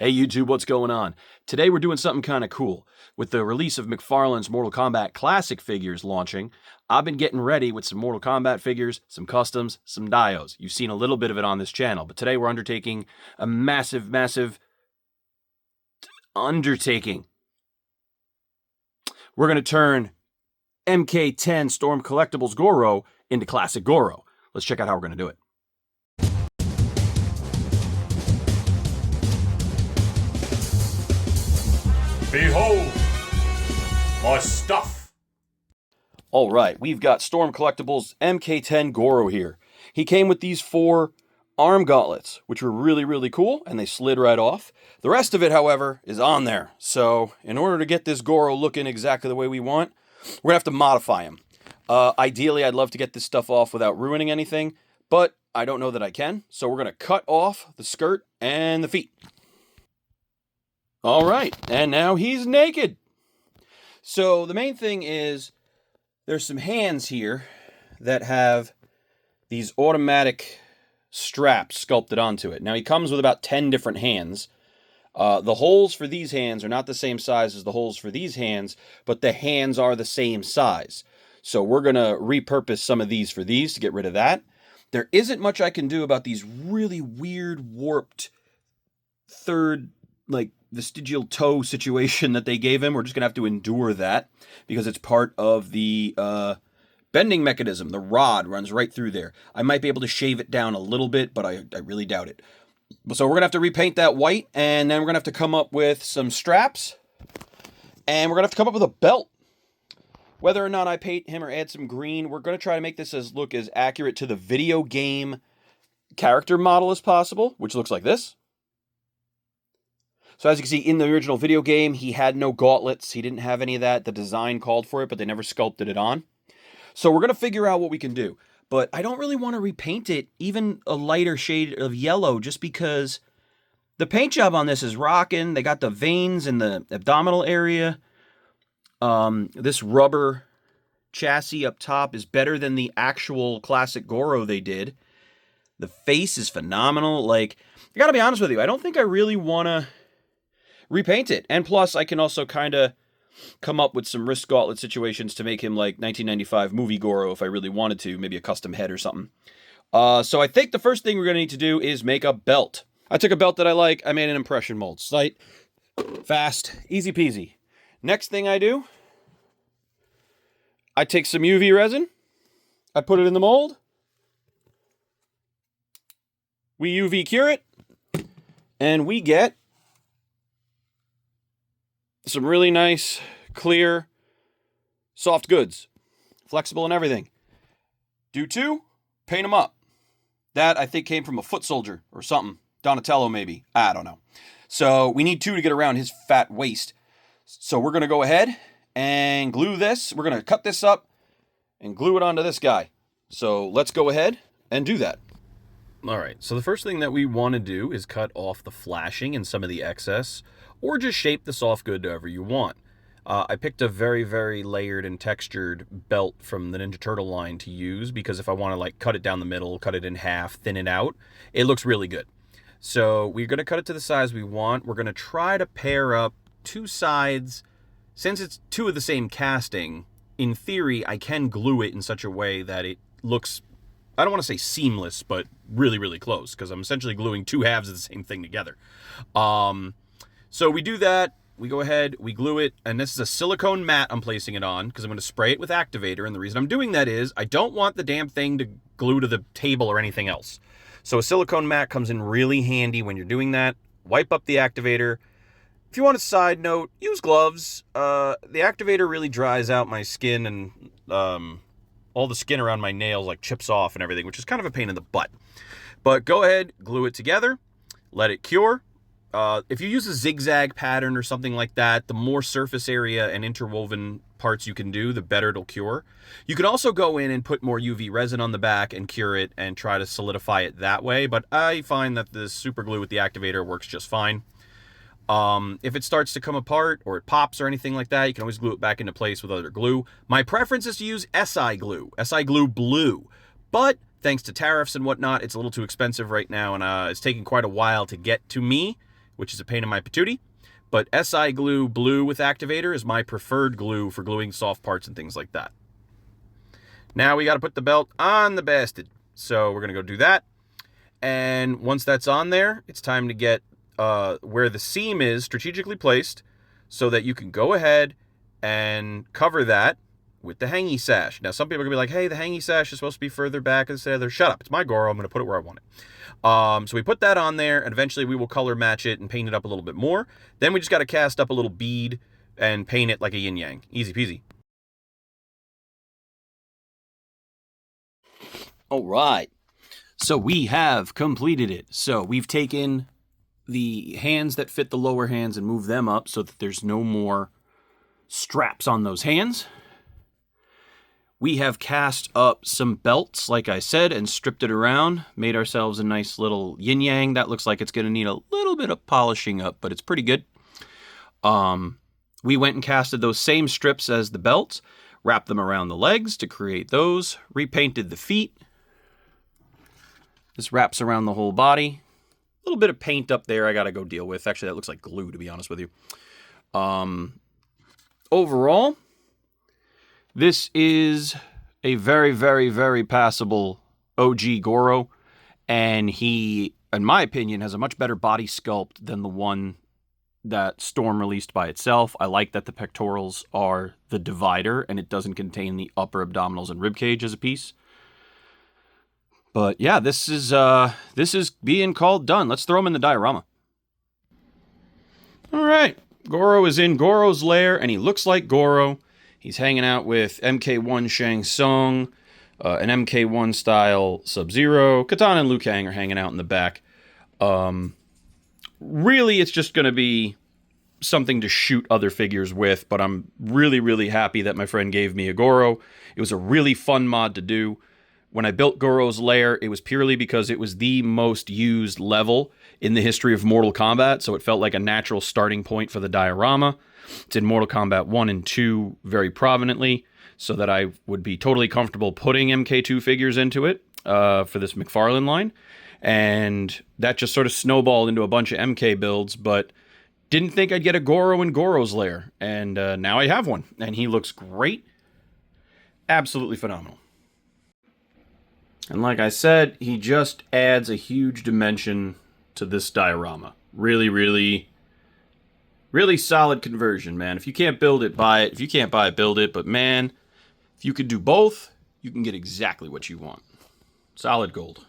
Hey YouTube, what's going on? Today we're doing something kind of cool. With the release of McFarlane's Mortal Kombat Classic figures launching, I've been getting ready with some Mortal Kombat figures, some customs, some dios. You've seen a little bit of it on this channel, but today we're undertaking a massive undertaking. We're going to turn MK10 Storm Collectibles Goro into Classic Goro. Let's check out how we're going to do it. Behold, my stuff. All right, we've got Storm Collectibles MK10 Goro here. He came with these 4 arm gauntlets, which were really cool, and they slid right off. The rest of it, however, is on there. So in order to get this Goro looking exactly the way we want, we're going to have to modify him. Ideally, I'd love to get this stuff off without ruining anything, but I don't know that I can. So we're going to cut off the skirt and the feet. All right, and now he's naked. So the main thing is there's some hands here that have these automatic straps sculpted onto it. Now he comes with about 10 different hands. The holes for these hands are not the same size as the holes for these hands, but the hands are the same size. So we're going to repurpose some of these for these to get rid of that. There isn't much I can do about these really weird, warped third, vestigial toe situation that they gave him. We're just going to have to endure that because it's part of the bending mechanism. The rod runs right through there. I might be able to shave it down a little bit, but I really doubt it. So we're going to have to repaint that white, and then we're going to have to come up with some straps, and we're going to have to come up with a belt. Whether or not I paint him or add some green, we're going to try to make this look as accurate to the video game character model as possible, which looks like this. So as you can see, in the original video game, he had no gauntlets. He didn't have any of that. The design called for it, but they never sculpted it on. So we're going to figure out what we can do. But I don't really want to repaint it, even a lighter shade of yellow, just because the paint job on this is rocking. They got the veins in the abdominal area. This rubber chassis up top is better than the actual classic Goro they did. The face is phenomenal. I got to be honest with you, I don't think I really want to repaint it. And plus, I can also kind of come up with some wrist gauntlet situations to make him like 1995 movie Goro if I really wanted to, maybe a custom head or something. So I think the first thing we're going to need to do is make a belt. I took a belt that I like. I made an impression mold. Slight, fast, easy peasy. Next thing I do, I take some UV resin. I put it in the mold. We UV cure it. And we get some really nice, clear, soft goods. Flexible and everything. Do 2, paint them up. That, I think, came from a foot soldier or something. Donatello, maybe. I don't know. So we need 2 to get around his fat waist. So we're going to go ahead and glue this. We're going to cut this up and glue it onto this guy. So let's go ahead and do that. All right, so the first thing that we want to do is cut off the flashing and some of the excess, or just shape the soft good however you want. I picked a very layered and textured belt from the Ninja Turtle line to use because if I want to cut it down the middle, cut it in half, thin it out, it looks really good. So we're going to cut it to the size we want. We're going to try to pair up 2 sides. Since it's 2 of the same casting, in theory, I can glue it in such a way that it looks, I don't want to say seamless, but really close, because I'm essentially gluing 2 halves of the same thing together. So we do that, we go ahead, we glue it, and this is a silicone mat I'm placing it on, because I'm going to spray it with activator, and the reason I'm doing that is I don't want the damn thing to glue to the table or anything else. So a silicone mat comes in really handy when you're doing that. Wipe up the activator. If you want a side note, use gloves. The activator really dries out my skin, and all the skin around my nails chips off and everything, which is kind of a pain in the butt. But go ahead, glue it together, let it cure. If you use a zigzag pattern or something like that, the more surface area and interwoven parts you can do, the better it'll cure. You can also go in and put more UV resin on the back and cure it and try to solidify it that way, but I find that the super glue with the activator works just fine. If it starts to come apart or it pops or anything like that, you can always glue it back into place with other glue. My preference is to use SI glue blue, but thanks to tariffs and whatnot, it's a little too expensive right now, and it's taking quite a while to get to me, which is a pain in my patootie. But SI Glue Blue with Activator is my preferred glue for gluing soft parts and things like that. Now we got to put the belt on the bastard. So we're going to go do that. And once that's on there, it's time to get where the seam is strategically placed so that you can go ahead and cover that with the hangy sash. Now, some people are going to be like, hey, the hangy sash is supposed to be further back instead of there. Shut up. It's my Goro. I'm going to put it where I want it. So we put that on there, and eventually we will color match it and paint it up a little bit more. Then we just got to cast up a little bead and paint it like a yin-yang. Easy peasy. All right. So we have completed it. So we've taken the hands that fit the lower hands and moved them up so that there's no more straps on those hands. We have cast up some belts, like I said, and stripped it around. Made ourselves a nice little yin-yang. That looks like it's going to need a little bit of polishing up, but it's pretty good. We went and casted those same strips as the belts, wrapped them around the legs to create those, repainted the feet. This wraps around the whole body. A little bit of paint up there I got to go deal with. Actually, that looks like glue, to be honest with you. Overall, this is a very, very, very passable OG Goro, and he, in my opinion, has a much better body sculpt than the one that Storm released by itself. I like that the pectorals are the divider, and it doesn't contain the upper abdominals and ribcage as a piece. But yeah, this is being called done. Let's throw him in the diorama. All right, Goro is in Goro's lair, and he looks like Goro. He's hanging out with MK1 Shang Tsung, an MK1 style Sub-Zero. Katana and Liu Kang are hanging out in the back. Really, it's just going to be something to shoot other figures with, but I'm really, really happy that my friend gave me a Goro. It was a really fun mod to do. When I built Goro's lair, it was purely because it was the most used level in the history of Mortal Kombat, so it felt like a natural starting point for the diorama. It's in Mortal Kombat 1 and 2 very prominently, so that I would be totally comfortable putting MK2 figures into it for this McFarlane line. And that just sort of snowballed into a bunch of MK builds, but didn't think I'd get a Goro in Goro's lair. And now I have one, and he looks great. Absolutely phenomenal. And like I said, he just adds a huge dimension to this diorama. Really, really, really solid conversion, man. If you can't build it, buy it. If you can't buy it, build it. But man, if you could do both, you can get exactly what you want. Solid gold.